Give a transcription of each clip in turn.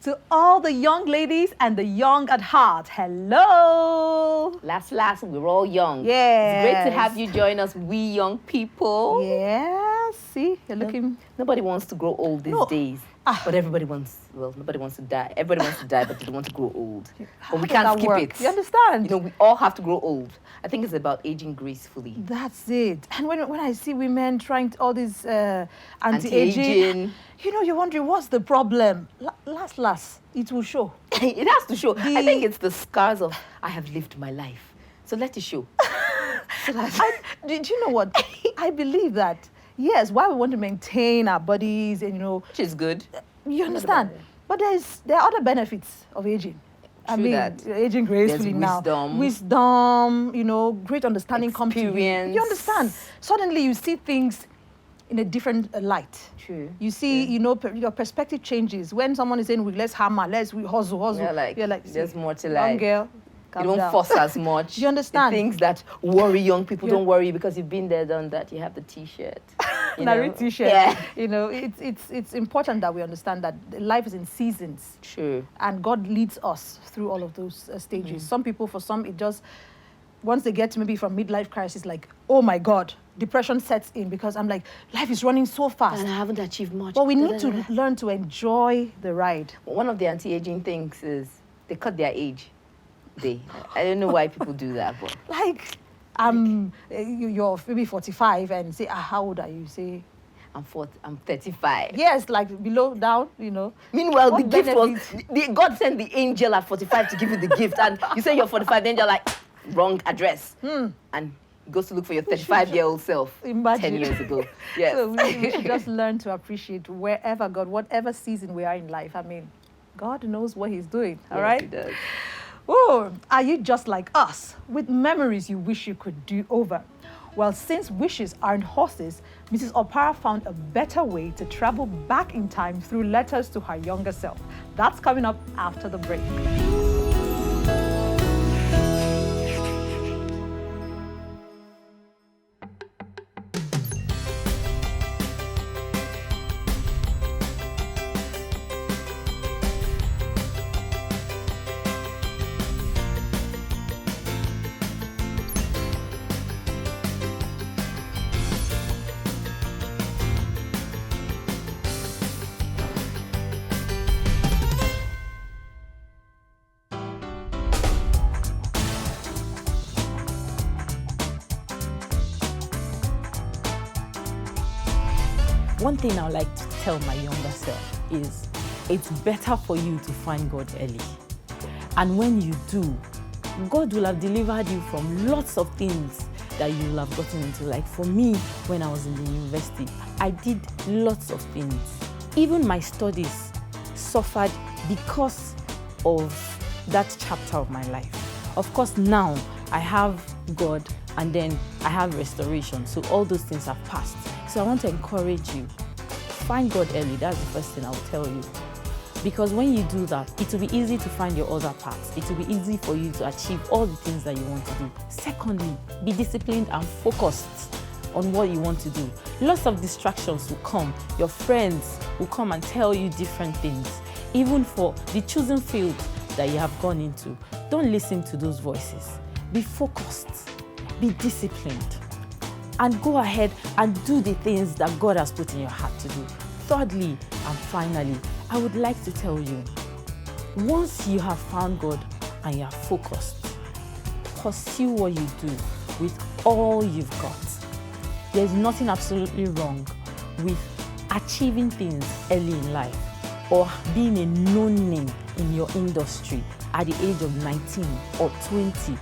To all the young ladies and the young at heart, hello. Last, we're all young. Yes. It's great to have you join us, we young people. Yes. See, you're looking... Nobody wants to grow old these days. But everybody wants, nobody wants to die. Everybody wants to die, but they don't want to grow old. But we can't skip it. You understand? We all have to grow old. I think it's about aging gracefully. That's it. And when I see women trying all this anti-aging, you're wondering, what's the problem? Last, it will show. It has to show. I think it's the scars of, I have lived my life. So let it show. Do you know what? I believe that. Yes, why we want to maintain our bodies and, which is good. You understand? But there are other benefits of aging. Aging gracefully now. Wisdom, great understanding comes to you. You understand? Suddenly you see things in a different light. True. You see, your perspective changes. When someone is saying, let's hammer, we hustle. You're like, there's more to life. Young girl. You don't down. fuss as much. You understand? The things that worry young people, don't worry because you've been there, done that. You have the T-shirt. T-shirt. Yeah. It's important that we understand that life is in seasons. True. And God leads us through all of those stages. Some people, for some, it just, once they get maybe from midlife crisis, like, oh my God, depression sets in because I'm like, life is running so fast. And I haven't achieved much. But we need to learn to enjoy the ride. One of the anti-aging things is they cut their age. I don't know why people do that, but you're maybe 45 and say, how old are you? Say, I'm 35. Yes, like below, down, Meanwhile, the gift was, God sent the angel at 45 to give you the gift, and you say you're 45, then you're like, wrong address. And he goes to look for your 35-year-old self. Imagine. 10 years ago. Yes. So we should just learn to appreciate wherever God, whatever season we are in life. I mean, God knows what he's doing, all right? He does. Oh, are you just like us, with memories you wish you could do over? Well, since wishes aren't horses, Mrs. Okpara found a better way to travel back in time through letters to her younger self. That's coming up after the break. One thing I would like to tell my younger self is it's better for you to find God early. And when you do, God will have delivered you from lots of things that you will have gotten into. Like for me, when I was in the university, I did lots of things. Even my studies suffered because of that chapter of my life. Of course, now I have God and then I have restoration. So all those things have passed. So I want to encourage you, find God early. That's the first thing I will tell you. Because when you do that, it will be easy to find your other paths. It will be easy for you to achieve all the things that you want to do. Secondly, be disciplined and focused on what you want to do. Lots of distractions will come. Your friends will come and tell you different things. Even for the chosen field that you have gone into, don't listen to those voices. Be focused, be disciplined, and go ahead and do the things that God has put in your heart to do. Thirdly and finally, I would like to tell you, once you have found God and you are focused, pursue what you do with all you've got. There's nothing absolutely wrong with achieving things early in life or being a known name in your industry at the age of 19 or 20.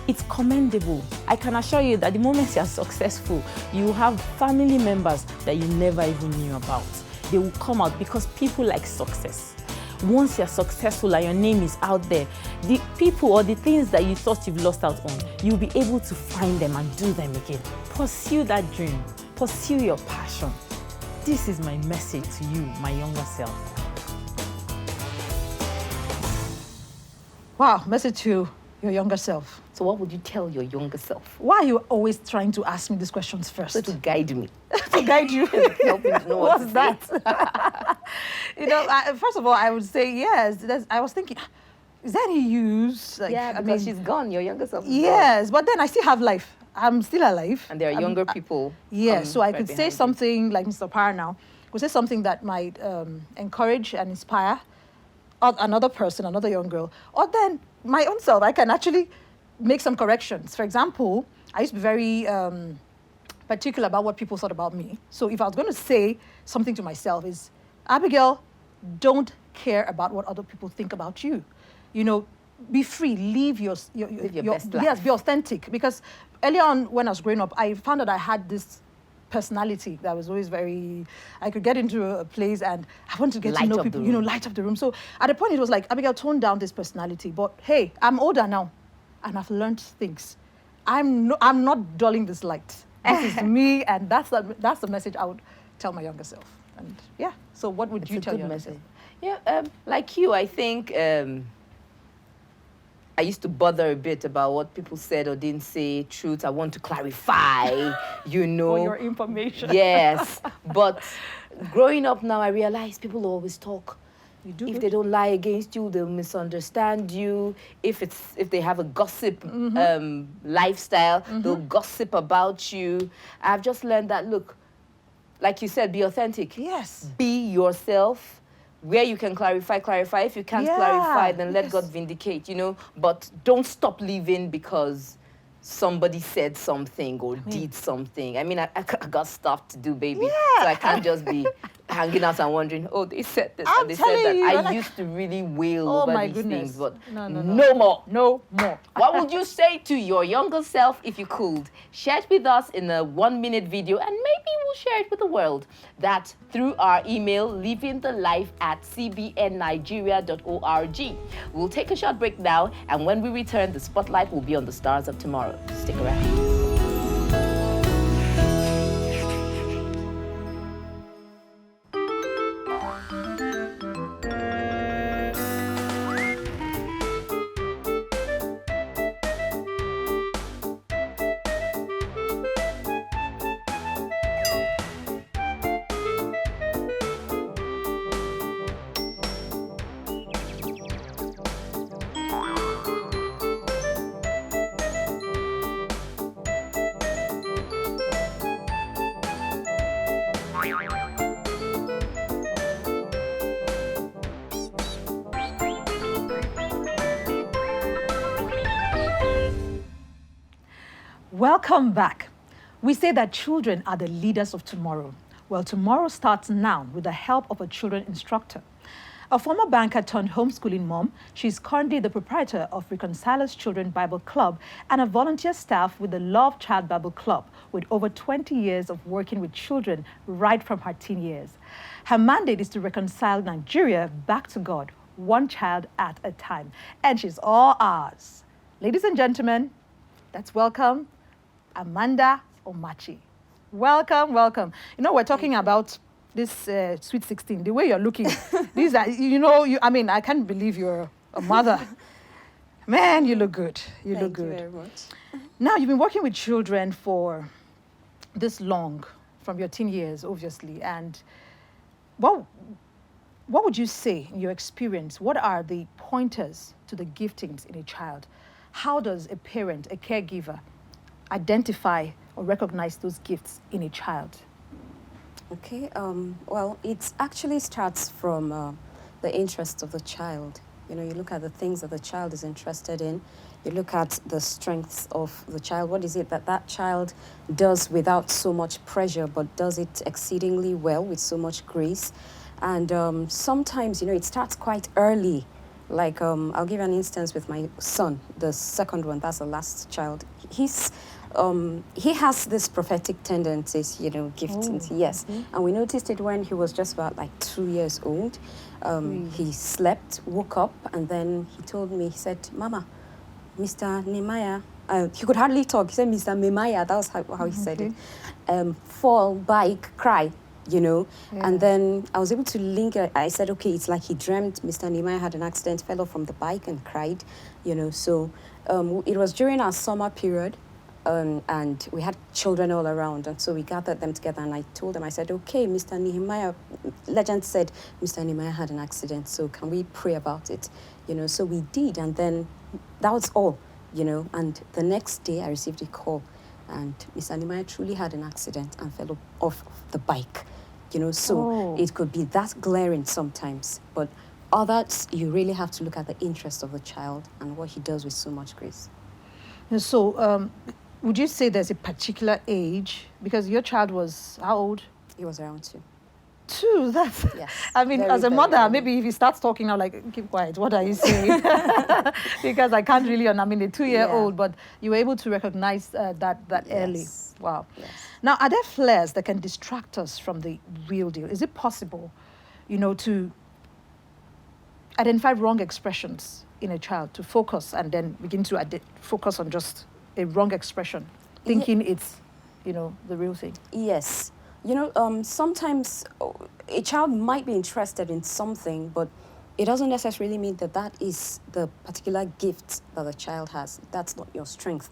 It's commendable. I can assure you that the moment you are successful, you have family members that you never even knew about. They will come out because people like success. Once you're successful and your name is out there, the people or the things that you thought you've lost out on, you'll be able to find them and do them again. Pursue that dream. Pursue your passion. This is my message to you, my younger self. Wow, message to your younger self. So what would you tell your younger self? Why are you always trying to ask me these questions first? So to guide me. To guide you. Help me to know What's that? First of all, I would say yes. I was thinking, is there any use? Like, Yeah, because she's gone. Your younger self is gone. Yes, but then I still have life. I'm still alive. And there are younger people. Yes, so I right could say behind you. something like Mr. Okpara now. Could say something that might encourage and inspire another person, another young girl. Or then my own self, I can actually make some corrections. For example, I used to be very particular about what people thought about me. So if I was going to say something to myself is, Abigail, don't care about what other people think about you. Be free, live your best life. Yes, be authentic. Because early on when I was growing up, I found that I had this personality that was always I could get into a place and I want to get to know people, light up the room. So at a point it was like, Abigail, tone down this personality. But hey, I'm older now and I've learned things. I'm not dulling this light. This is me, and that's the message I would tell my younger self. And yeah, so what would you tell your younger self? Yeah, like you, I think I used to bother a bit about what people said or didn't say. Truth, I want to clarify, For your information. Yes, but growing up now, I realize people always talk. If they don't lie against you, they'll misunderstand you. If they have a gossip lifestyle, they'll gossip about you. I've just learned that, look, like you said, be authentic. Yes. Be yourself. Where you can clarify. If you can't clarify, then let God vindicate, But don't stop living because somebody said something or did something. I mean, I got stuff to do, baby. Yeah. So I can't just be hanging out and wondering, oh, they said this I'm and they said that. telling you, I used to really wail over these things, but no more. No more. What would you say to your younger self if you could? Share it with us in a 1-minute video, and maybe we'll share it with the world. That through our email, livingthelife@cbnnigeria.org. We'll take a short break now, and when we return, the spotlight will be on the stars of tomorrow. Stick around. Welcome back. We say that children are the leaders of tomorrow. Well, tomorrow starts now with the help of a children instructor. A former banker turned homeschooling mom, she's currently the proprietor of Reconcilers Children Bible Club and a volunteer staff with the Love Child Bible Club with over 20 years of working with children right from her teen years. Her mandate is to reconcile Nigeria back to God, one child at a time. And she's all ours. Ladies and gentlemen, let's welcome Amanda Omachi. Welcome, welcome. We're talking about this Sweet 16, the way you're looking. These are, I can't believe you're a mother. Man, you look good. You look good. Thank you very much. Now, you've been working with children for this long, from your teen years, obviously. And what would you say, in your experience, what are the pointers to the giftings in a child? How does a parent, a caregiver, identify or recognize those gifts in a child? Okay, well, it actually starts from the interest of the child. You look at the things that the child is interested in. You look at the strengths of the child. What is it that child does without so much pressure, but does it exceedingly well with so much grace? And sometimes, it starts quite early. Like, I'll give an instance with my son, the second one, that's the last child. He has this prophetic tendencies, giftings, yes. Okay. And we noticed it when he was just about 2 years old. He slept, woke up, and then he told me, he said, Mama, Mr. Nehemiah, he could hardly talk. He said, Mr. Nehemiah, that was how he said it. Fall, bike, cry. Yeah. And then I was able to link it. I said, okay, it's like he dreamt Mr. Nehemiah had an accident, fell off from the bike and cried, So it was during our summer period. and we had children all around, and so we gathered them together, and I told them, I said, okay, Mr. Nehemiah, legend said Mr. Nehemiah had an accident, so can we pray about it? So we did, and then that was all, and the next day I received a call, and Mr. Nehemiah truly had an accident and fell off the bike, so it could be that glaring sometimes, but others, you really have to look at the interest of the child and what he does with so much grace. And so, would you say there's a particular age? Because your child was how old? He was around 2. 2, that's... Yes. I mean, Very, as a very mother, early. maybe if he starts talking, I'm like, keep quiet, what are you saying? Because I can't really, a 2-year-old, but you were able to recognize that early. Yes. Wow. Yes. Now, are there flares that can distract us from the real deal? Is it possible, to identify wrong expressions in a child, to focus and then begin to focus on just a wrong expression, thinking it's, the real thing? Yes. Sometimes a child might be interested in something, but it doesn't necessarily mean that that is the particular gift that the child has. That's not your strength.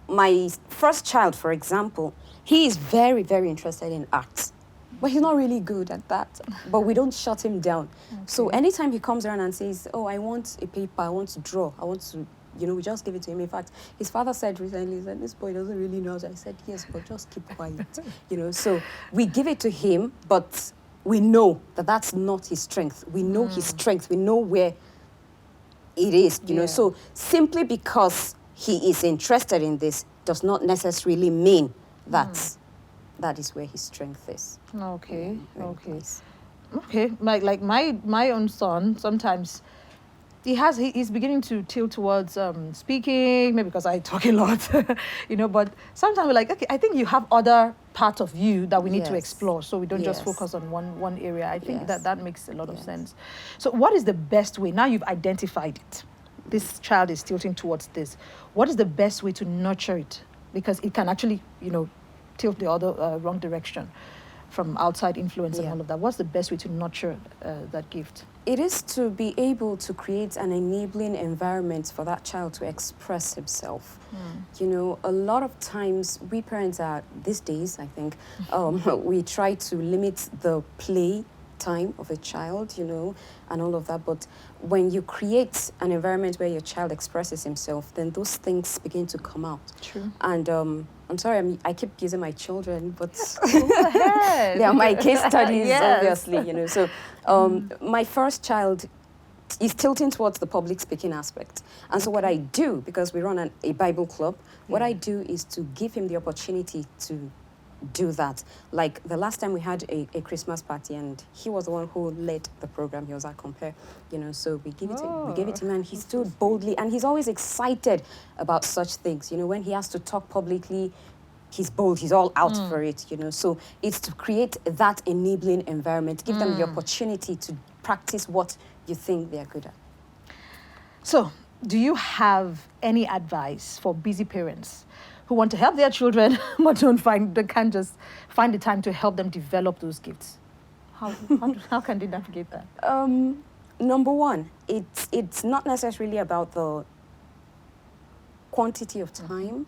My first child, for example, he is very, very interested in art, but he's not really good at that. But we don't shut him down. Okay. So anytime he comes around and says, oh, I want a paper, I want to draw, I want to, we just give it to him. In fact, his father said recently, he said, this boy doesn't really know. I said, yes, but just keep quiet. So we give it to him, but we know that that's not his strength. We know his strength. We know where it is, So simply because he is interested in this does not necessarily mean that that is where his strength is. Okay, okay. Nice. Okay, like my own son, sometimes he's beginning to tilt towards speaking, maybe because I talk a lot, but sometimes we're like, okay, I think you have other part of you that we need to explore, so we don't just focus on one area. I think that makes a lot of sense. So what is the best way, now you've identified it, this child is tilting towards this, what is the best way to nurture it? Because it can actually, tilt the other wrong direction from outside influence and all of that. What's the best way to nurture that gift? It is to be able to create an enabling environment for that child to express himself. A lot of times we parents are, these days, I think, we try to limit the play time of a child, and all of that. But when you create an environment where your child expresses himself, then those things begin to come out. True. And I'm sorry, I keep using my children, but Go ahead. they are my case studies, Yes. obviously, So my first child is tilting towards the public speaking aspect. And so what I do, because we run a Bible club, what I do is to give him the opportunity to do that. Like the last time we had a Christmas party, and he was the one who led the program. He was our compare, so we gave it to him, and he stood boldly, and he's always excited about such things. When he has to talk publicly, he's bold, he's all out for it, So it's to create that enabling environment, give them the opportunity to practice what you think they're good at. So, do you have any advice for busy parents who want to help their children but they can't just find the time to help them develop those gifts? How can they navigate that? Number one, it's not necessarily about the quantity of time.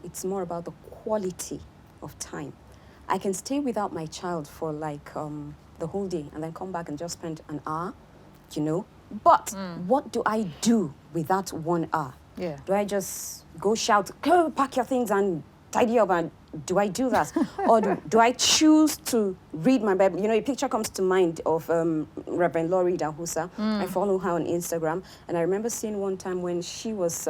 It's more about the quality of time. I can stay without my child for like the whole day and then come back and just spend an hour, But what do I do with that 1 hour? Yeah. Do I just go shout, go pack your things and tidy up, and do I do that? Or do I choose to read my Bible? A picture comes to mind of Reverend Lori Dahusa. I follow her on Instagram, and I remember seeing one time when she was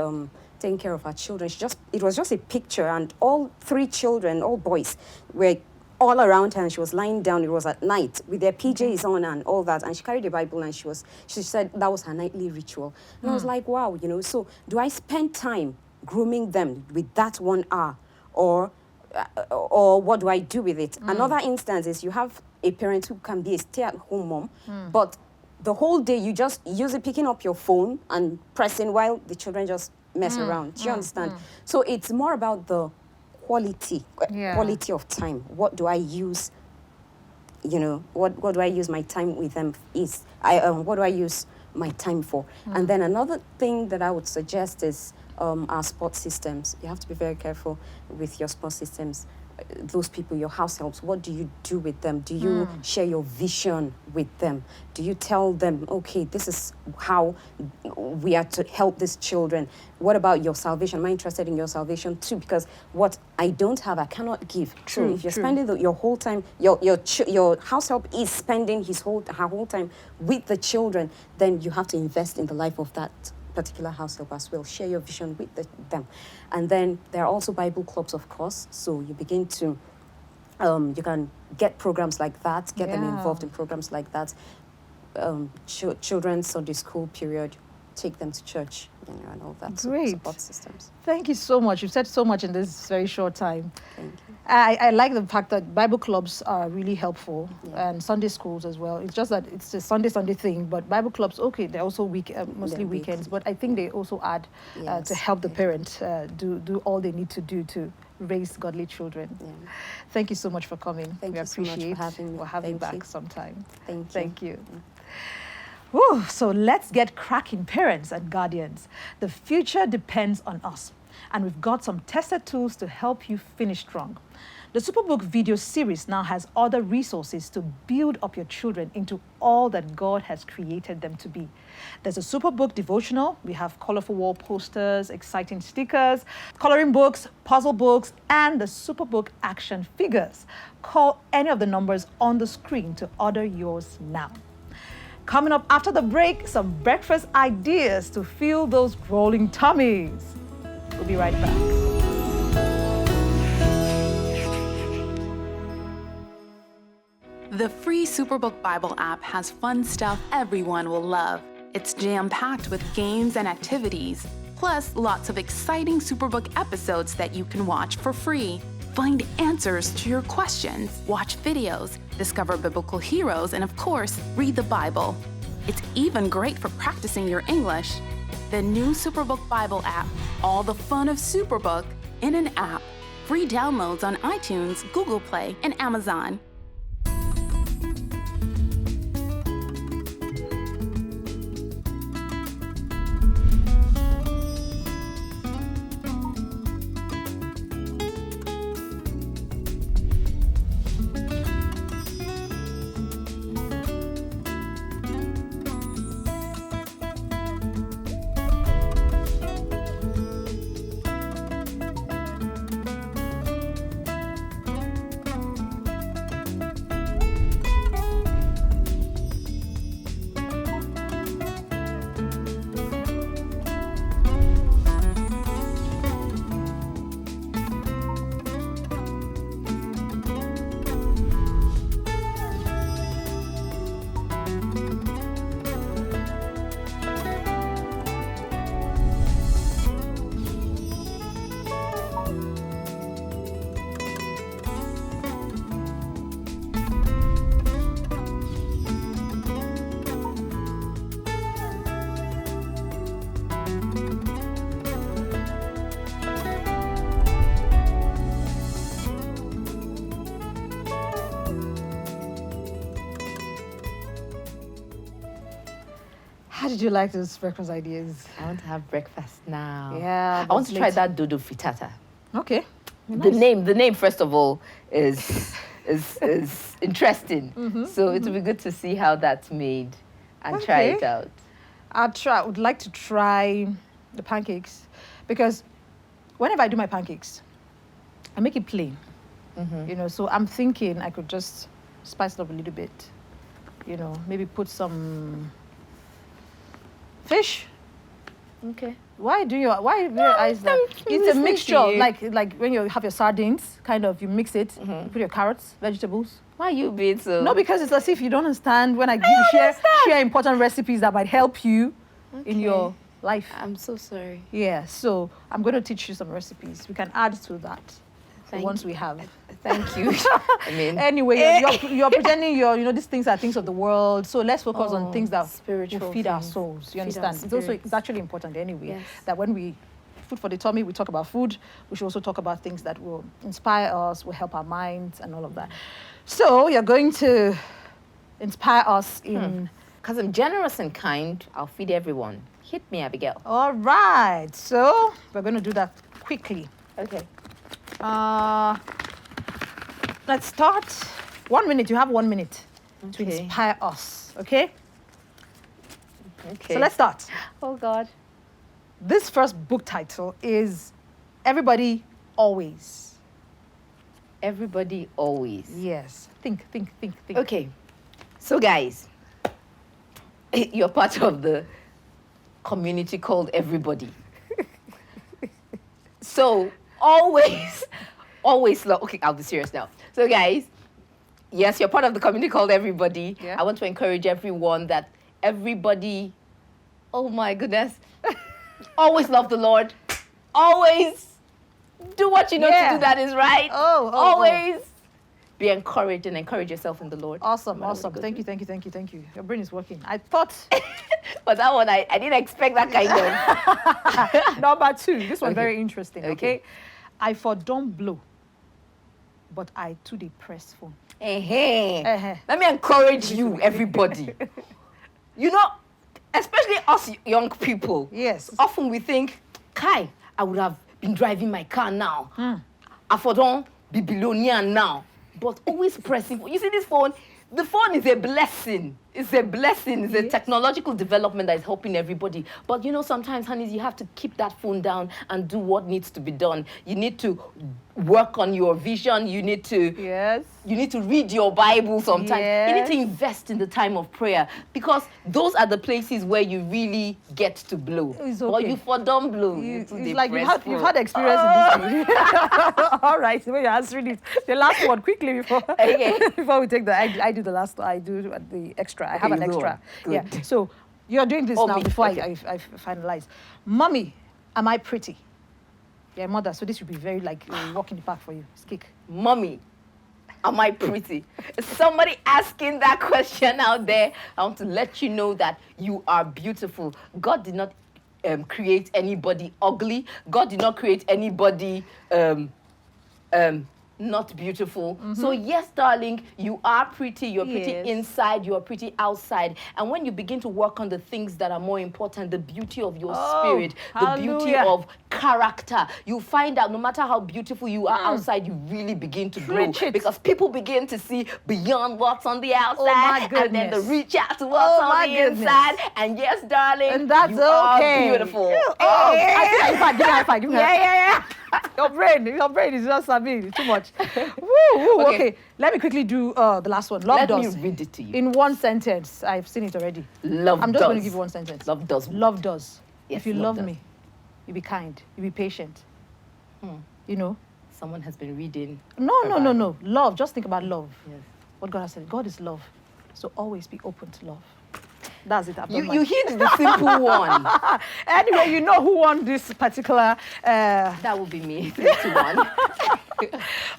taking care of her children. It was just a picture, and all 3 children, all boys, were all around her, and she was lying down. It was at night with their PJs on and all that, and she carried the Bible, and she said that was her nightly ritual. And I was like, wow, so do I spend time grooming them with that 1 hour, or what do I do with it? Another instance is you have a parent who can be a stay-at-home mom, but the whole day you just use it, picking up your phone and pressing while the children just mess around. Do you understand? So it's more about the quality of time. What do I use? What do I use my time with them? What do I use my time for. And then another thing that I would suggest is our sports systems. You have to be very careful with your sports systems. Those people, your house helps, what do you do with them? Do you share your vision with them? Do you tell them, okay, this is how we are to help these children? What about your salvation? Am I interested in your salvation too? Because what I don't have, I cannot give. True, So if you're true. spending your whole time, your house help is spending her whole time with the children, then you have to invest in the life of that particular house help as well. Share your vision with them. And then there are also Bible clubs, of course. So you begin to, you can get programs like that, get them involved in programs like that. Children's Sunday school period, take them to church, and all that. Great. Support systems. Thank you so much. You've said so much in this very short time. Thank you. I like the fact that Bible clubs are really helpful, Yeah. and Sunday schools as well. It's just that it's a Sunday thing, but Bible clubs, okay, they're also mostly They're weekends, but I think they also add to Yes, help the they do. parent do all they need to do to raise godly children. Yeah. Thank you so much for coming. Thank we you so much for appreciate having me. We'll have you Thank back you. sometime. Thank you. Thank you. Whew, so let's get cracking, parents and guardians. The future depends on us, and we've got some tested tools to help you finish strong. The Superbook video series now has other resources to build up your children into all that God has created them to be. There's a Superbook devotional. We have colorful wall posters, exciting stickers, coloring books, puzzle books, and the Superbook action figures. Call any of the numbers on the screen to order yours now. Coming up after the break, some breakfast ideas to fill those growling tummies. We'll be right back. The free Superbook Bible app has fun stuff everyone will love. It's jam-packed with games and activities, plus lots of exciting Superbook episodes that you can watch for free. Find answers to your questions, watch videos, discover biblical heroes, and of course, read the Bible. It's even great for practicing your English. The new Superbook Bible app, all the fun of Superbook in an app. Free downloads on iTunes, Google Play, and Amazon. How did you like those breakfast ideas? I want to have breakfast now. Yeah, I want to but try late. that dodo fritata. Okay. The name first of all is interesting. So it will be good to see how that's made and try it out. I would like to try the pancakes, because whenever I do my pancakes, I make it plain. So I'm thinking I could just spice it up a little bit. Maybe put some fish. Okay. Why do your eyes like? It's a listening to mixture, you. like when you have your sardines, kind of, you mix it, you put your carrots, vegetables. Why are you being so? No, because it's as if you don't understand when I share important recipes that might help you in your life. I'm so sorry. Yeah, so I'm going to teach you some recipes. We can add to that once we have. Thank you. I mean, Anyway, you're pretending these things are things of the world. So let's focus on things that spiritual will feed our things. souls. You Feed our understand? It's spirits. actually important anyway. Yes. That when we food for the tummy, we talk about food. We should also talk about things that will inspire us, will help our minds, and all of that. So you're going to inspire us in Because I'm generous and kind, I'll feed everyone. Hit me, Abigail. All right. So we're going to do that quickly. Okay. Let's start. 1 minute. You have 1 minute to Okay. inspire us. Okay? Okay. So let's start. Oh, God. This first book title is Everybody Always. Everybody always. Yes. Think. Okay. So, guys, you're part of the community called Everybody. So, always love. Okay, I'll be serious now. So, guys, yes, you're part of the community called Everybody. Yeah. I want to encourage everyone that everybody, oh my goodness, always love the Lord. Always do what you know to do that is right. Always be encouraged and encourage yourself in the Lord. Awesome. No matter what Thank goes you. Your brain is working. I thought But that one, I didn't expect that kind of. number 2. This one Okay. very interesting. Okay. Okay. I for don't blow, but I too dey press phone. Let me encourage you, everybody. You know, especially us young people. Yes. Often we think, Kai, I would have been driving my car now. I for don't be billionaire now. But always pressing. You see this phone? The phone is a blessing. It's a blessing. It's a technological development that is helping everybody. But you know, sometimes, honeys, you have to keep that phone down and do what needs to be done. You need to work on your vision. You need to you need to read your Bible sometimes. You need to invest in the time of prayer, because those are the places where you really get to blow. It's But okay. you for don't blow. It's too like depressed you've for- had experience in this thing. All right, the way you're answering it. The last one, quickly before Okay. before we take the I do the last I do the extra. I have Okay, an you go extra. on. Yeah. Good. So you're doing this Oh, now me. before Okay. I finalize. Mommy, am I pretty? Yeah, mother. So this would be very like a walk in the park for you. Skik. Mommy, am I pretty? Is somebody asking that question out there? I want to let you know that you are beautiful. God did not create anybody ugly. God did not create anybody not beautiful. So yes, darling, you are pretty. You're pretty Yes. inside. You're pretty outside. And when you begin to work on the things that are more important, the beauty of your Oh, spirit, the beauty hallelujah. of character, you find out no matter how beautiful you are outside, you really begin to glow. Preach it. Because people begin to see beyond what's on the outside. my And then they goodness. reach out to what's Oh, my on the goodness. inside. And yes, darling, And that's you are okay. beautiful. Oh, I think I give me a high five. Give me a high five. Yeah. Your brain is just too much. Okay. Okay, let me quickly do the last one. Love Let does. me read it to you. In one sentence, I've seen it already. Love I'm just does. going to give you one sentence. Love does. Love does. Yes, If you love love does. me, you be kind, you be patient. You know? Someone has been reading. No. Love. Just think about love. Yes. What God has said. God is love. So always be open to love. That's it. I've done You mine. hit the simple one. Anyway, you know who won this particular. That would be me. 3, 2, 1.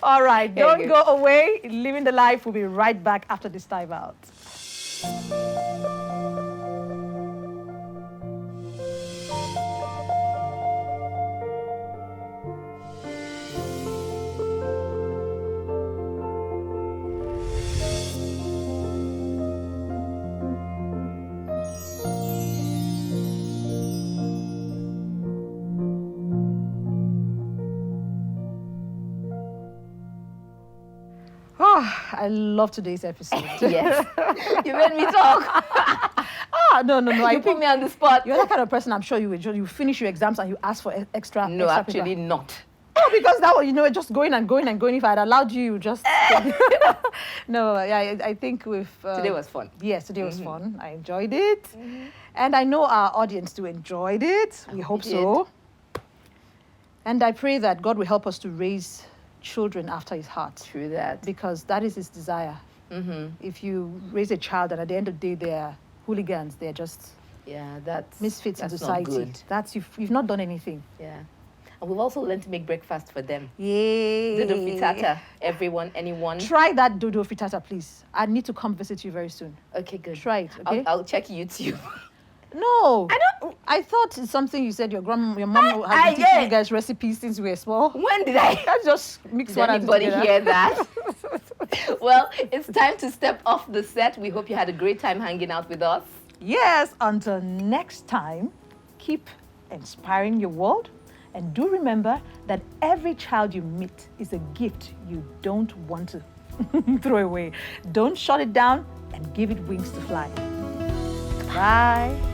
All right, Very don't good. go away. Living the life. We'll be right back after this time out. Oh, I love today's episode. Yes. You made me talk. No. I You put think me on the spot. you're that kind of person. I'm sure you will. You finish your exams and you ask for extra. No, extra actually paper. not. Oh, because that was, just going and going and going. If I had allowed you, just no. Yeah, I think with Today was fun. Yes, today was fun. I enjoyed it, and I know our audience too enjoyed it. We hope so. And I pray that God will help us to raise children after His heart, True that. because that is His desire. If you raise a child and at the end of the day they're hooligans, they're just Yeah, that's misfits in that's society. Not good. That's you've not done anything. Yeah. And we've also learned to make breakfast for them. Yay! Dodo fritata. Everyone, anyone. Try that dodo fritata, please. I need to come visit you very soon. Okay, good. Try it, okay? I'll check YouTube. No. I don't. I thought it's something you said your mom has I been teaching did. you guys recipes since we were small. When did I? Let's just mix Did one and two anybody together. hear that? Well, it's time to step off the set. We hope you had a great time hanging out with us. Yes, until next time, keep inspiring your world. And do remember that every child you meet is a gift you don't want to throw away. Don't shut it down and give it wings to fly. Bye.